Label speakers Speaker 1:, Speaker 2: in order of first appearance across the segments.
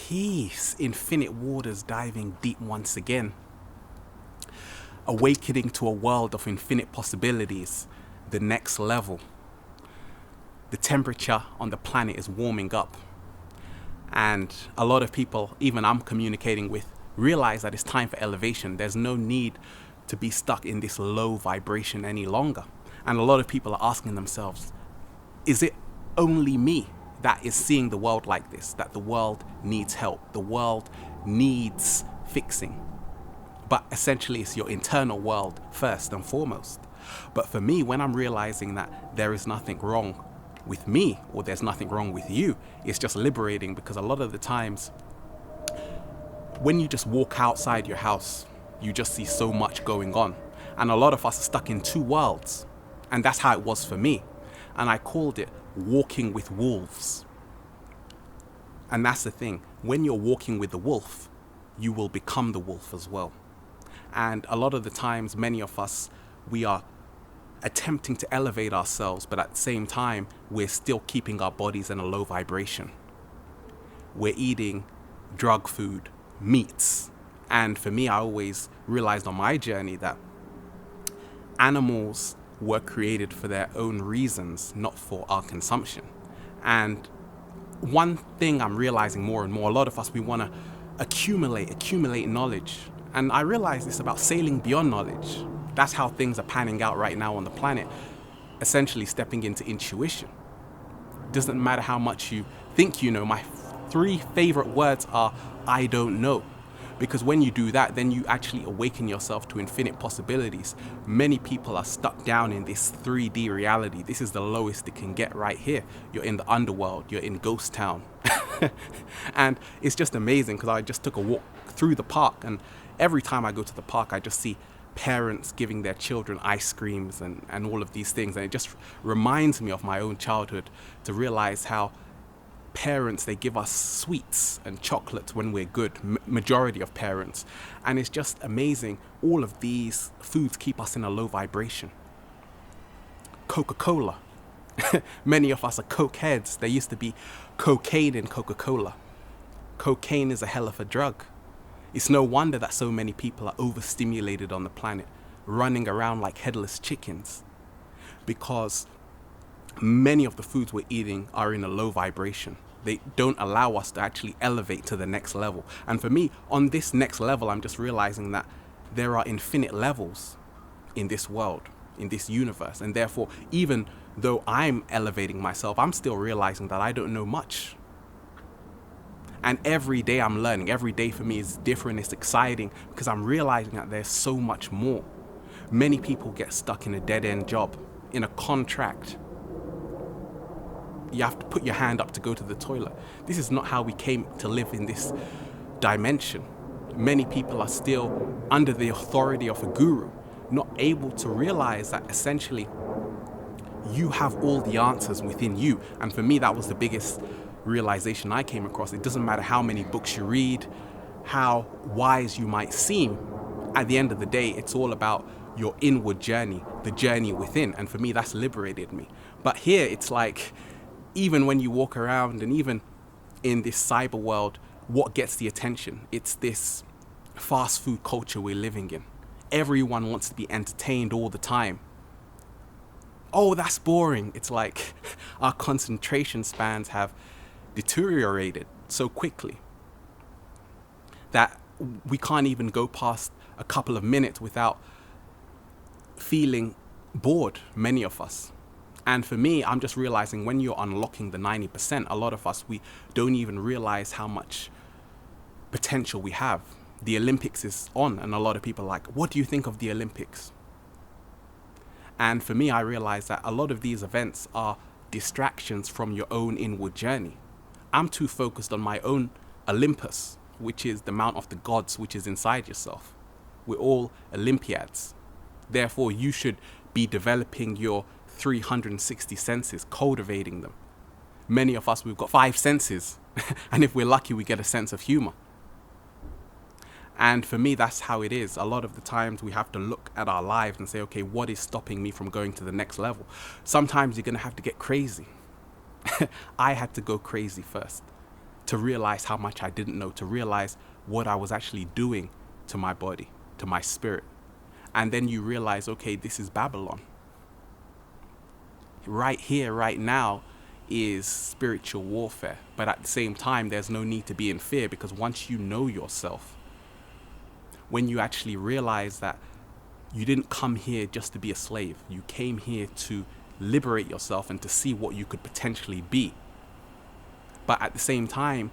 Speaker 1: peace, infinite waters diving deep once again. Awakening to a world of infinite possibilities, the next level. The temperature on the planet is warming up. And a lot of people, even I'm communicating with, realize that it's time for elevation. There's no need to be stuck in this low vibration any longer. And a lot of people are asking themselves, is it only me that is seeing the world like this? That the world needs help, the world needs fixing. But essentially it's your internal world first and foremost. But for me, when I'm realizing that there is nothing wrong with me, or there's nothing wrong with you, it's just liberating, because a lot of the times when you just walk outside your house, you just see so much going on. And a lot of us are stuck in two worlds. And that's how it was for me. And I called it walking with wolves. And that's the thing. When you're walking with the wolf, you will become the wolf as well. And a lot of the times, many of us, we are attempting to elevate ourselves, but at the same time, we're still keeping our bodies in a low vibration. We're eating drug food, meats. And for me, I always realized on my journey that animals were created for their own reasons, not for our consumption. And one thing I'm realizing more and more, a lot of us, we want to accumulate knowledge. And I realize this about sailing beyond knowledge. That's how things are panning out right now on the planet, essentially stepping into intuition. Doesn't matter how much you think you know. My 3 favorite words are, I don't know. Because when you do that, then you actually awaken yourself to infinite possibilities. Many people are stuck down in this 3D reality. This is the lowest it can get right here. You're in the underworld, you're in ghost town. And it's just amazing, because I just took a walk through the park, and every time I go to the park, I just see parents giving their children ice creams and all of these things. And it just reminds me of my own childhood, to realize how parents, they give us sweets and chocolates when we're good, majority of parents. And it's just amazing. All of these foods keep us in a low vibration. Coca-Cola. Many of us are Coke heads. There used to be cocaine in Coca-Cola. Cocaine is a hell of a drug. It's no wonder that so many people are overstimulated on the planet, running around like headless chickens, because many of the foods we're eating are in a low vibration. They don't allow us to actually elevate to the next level. And for me, on this next level, I'm just realizing that there are infinite levels in this world, in this universe. And therefore, even though I'm elevating myself, I'm still realizing that I don't know much. And every day I'm learning. Every day for me is different. It's exciting, because I'm realizing that there's so much more. Many people get stuck in a dead-end job, in a contract. You have to put your hand up to go to the toilet. This is not how we came to live in this dimension. Many people are still under the authority of a guru, not able to realize that essentially you have all the answers within you. And for me, that was the biggest realization I came across. It doesn't matter how many books you read, how wise you might seem. At the end of the day, it's all about your inward journey, the journey within. And for me, that's liberated me. But here, it's like, even when you walk around, and even in this cyber world, what gets the attention? It's this fast food culture we're living in. Everyone wants to be entertained all the time. Oh, that's boring. It's like our concentration spans have deteriorated so quickly that we can't even go past a couple of minutes without feeling bored, many of us. And for me, I'm just realizing when you're unlocking the 90%, a lot of us, we don't even realize how much potential we have. The Olympics is on, and a lot of people are like, what do you think of the Olympics? And for me, I realize that a lot of these events are distractions from your own inward journey. I'm too focused on my own Olympus, which is the mount of the gods, which is inside yourself. We're all Olympiads. Therefore, you should be developing your 360 senses, cultivating them. Many of us, we've got 5 senses. And if we're lucky, we get a sense of humor. And for me, that's how it is. A lot of the times we have to look at our lives and say, okay, what is stopping me from going to the next level? Sometimes you're going to have to get crazy. I had to go crazy first to realize how much I didn't know, to realize what I was actually doing to my body, to my spirit. And then you realize, okay, this is Babylon. Right here, right now, is spiritual warfare. But at the same time, there's no need to be in fear, because once you know yourself, when you actually realize that you didn't come here just to be a slave, you came here to liberate yourself and to see what you could potentially be. But at the same time,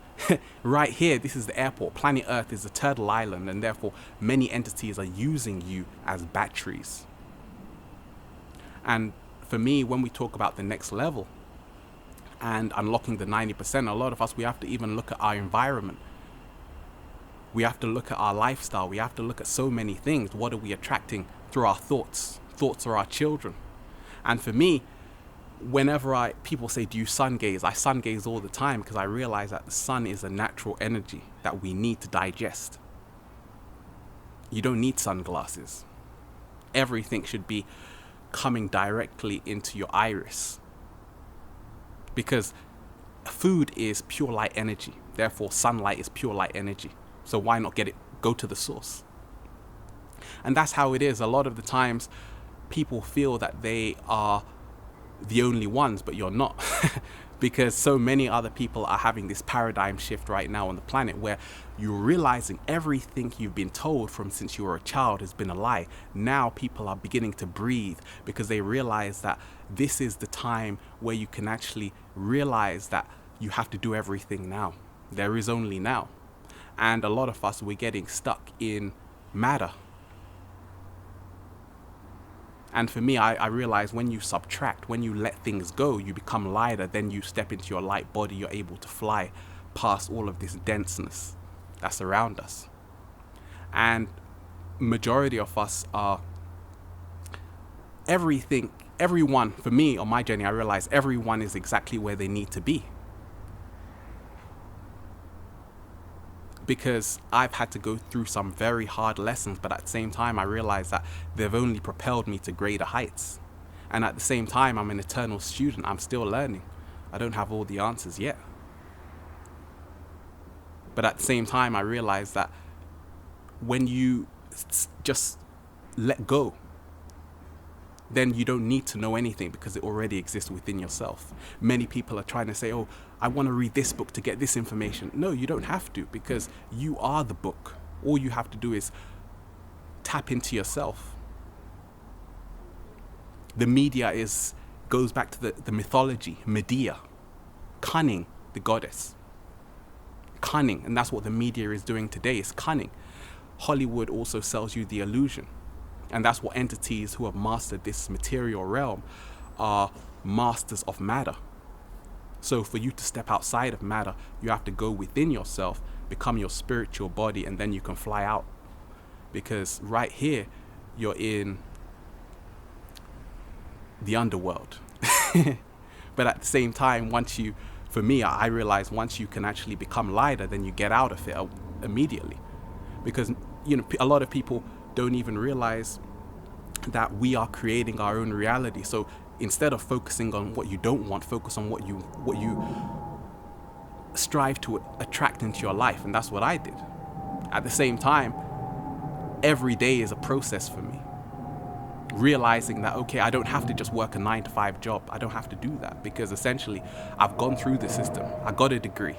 Speaker 1: right here, this is the airport. Planet Earth is a turtle island, and therefore many entities are using you as batteries. And for me, when we talk about the next level and unlocking the 90%, a lot of us, we have to even look at our environment. We have to look at our lifestyle. We have to look at so many things. What are we attracting through our thoughts? Thoughts are our children. And for me, whenever people say, do you sun gaze? I sun gaze all the time, because I realize that the sun is a natural energy that we need to digest. You don't need sunglasses. Everything should be coming directly into your iris, because food is pure light energy. Therefore, sunlight is pure light energy. So why not go to the source? And that's how it is. A lot of the times people feel that they are the only ones, but you're not. Because so many other people are having this paradigm shift right now on the planet, where you're realizing everything you've been told from since you were a child has been a lie. Now people are beginning to breathe, because they realize that this is the time where you can actually realize that you have to do everything now. There is only now. And a lot of us, we're getting stuck in matter. And for me, I realize when you subtract, when you let things go, you become lighter. Then you step into your light body. You're able to fly past all of this denseness that's around us. And majority of us are everyone, for me on my journey, I realize everyone is exactly where they need to be. Because I've had to go through some very hard lessons, but at the same time, I realize that they've only propelled me to greater heights. And at the same time, I'm an eternal student. I'm still learning. I don't have all the answers yet. But at the same time, I realize that when you just let go, then you don't need to know anything, because it already exists within yourself. Many people are trying to say, oh, I want to read this book to get this information. No, you don't have to, because you are the book. All you have to do is tap into yourself. The media goes back to the mythology, Medea, cunning, the goddess. Cunning, and that's what the media is doing today, is cunning. Hollywood also sells you the illusion. And that's what entities who have mastered this material realm are, masters of matter. So for you to step outside of matter, you have to go within yourself, become your spiritual body, and then you can fly out. Because right here, you're in the underworld. But at the same time, for me, I realize once you can actually become lighter, then you get out of it immediately. Because, a lot of people don't even realize that we are creating our own reality. So instead of focusing on what you don't want, focus on what you strive to attract into your life. And that's what I did. At the same time, every day is a process for me. Realizing that, okay, I don't have to just work a 9-to-5 job. I don't have to do that, because essentially I've gone through the system. I got a degree.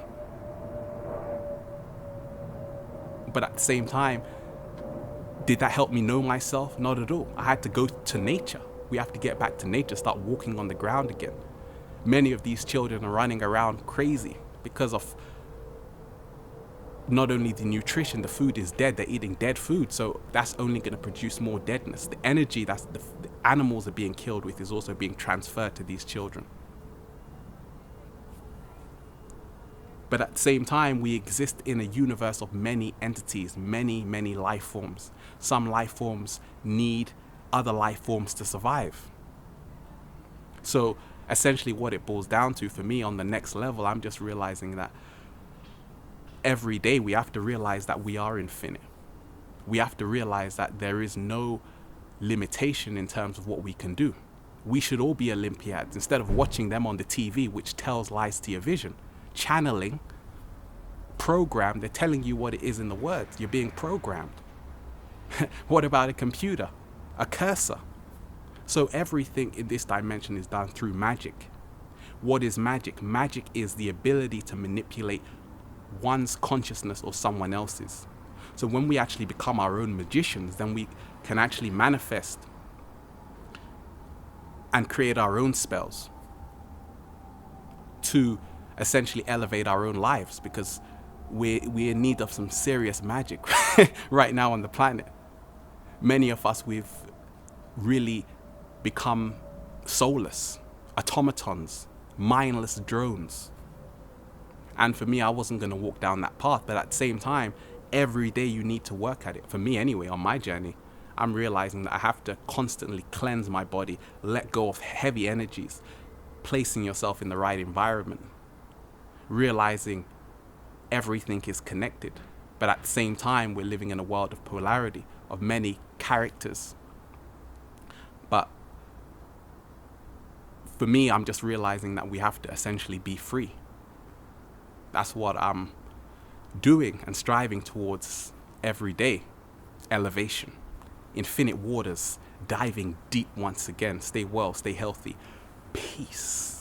Speaker 1: But at the same time, did that help me know myself? Not at all. I had to go to nature. We have to get back to nature, start walking on the ground again. Many of these children are running around crazy because of not only the nutrition, the food is dead, they're eating dead food, so that's only going to produce more deadness. The energy that the animals are being killed with is also being transferred to these children. But at the same time, we exist in a universe of many entities, many, many life forms. Some life forms need other life forms to survive. So essentially what it boils down to for me on the next level, I'm just realizing that every day we have to realize that we are infinite. We have to realize that there is no limitation in terms of what we can do. We should all be Olympiads instead of watching them on the TV, which tells lies to your vision. Channeling programmed. They're telling you what it is in the words. You're being programmed. What about a computer? A cursor? So everything in this dimension is done through magic. What is magic? Magic is the ability to manipulate one's consciousness or someone else's. So when we actually become our own magicians, then we can actually manifest and create our own spells to essentially elevate our own lives, because we're in need of some serious magic right now on the planet. Many of us, we've really become soulless, automatons, mindless drones. And for me, I wasn't going to walk down that path, but at the same time, every day you need to work at it. For me anyway, on my journey, I'm realizing that I have to constantly cleanse my body, let go of heavy energies, placing yourself in the right environment, realizing everything is connected. But at the same time, we're living in a world of polarity, of many characters. But for me, I'm just realizing that we have to essentially be free. That's what I'm doing and striving towards every day. Elevation. Infinite waters. Diving deep once again. Stay well, stay healthy. Peace.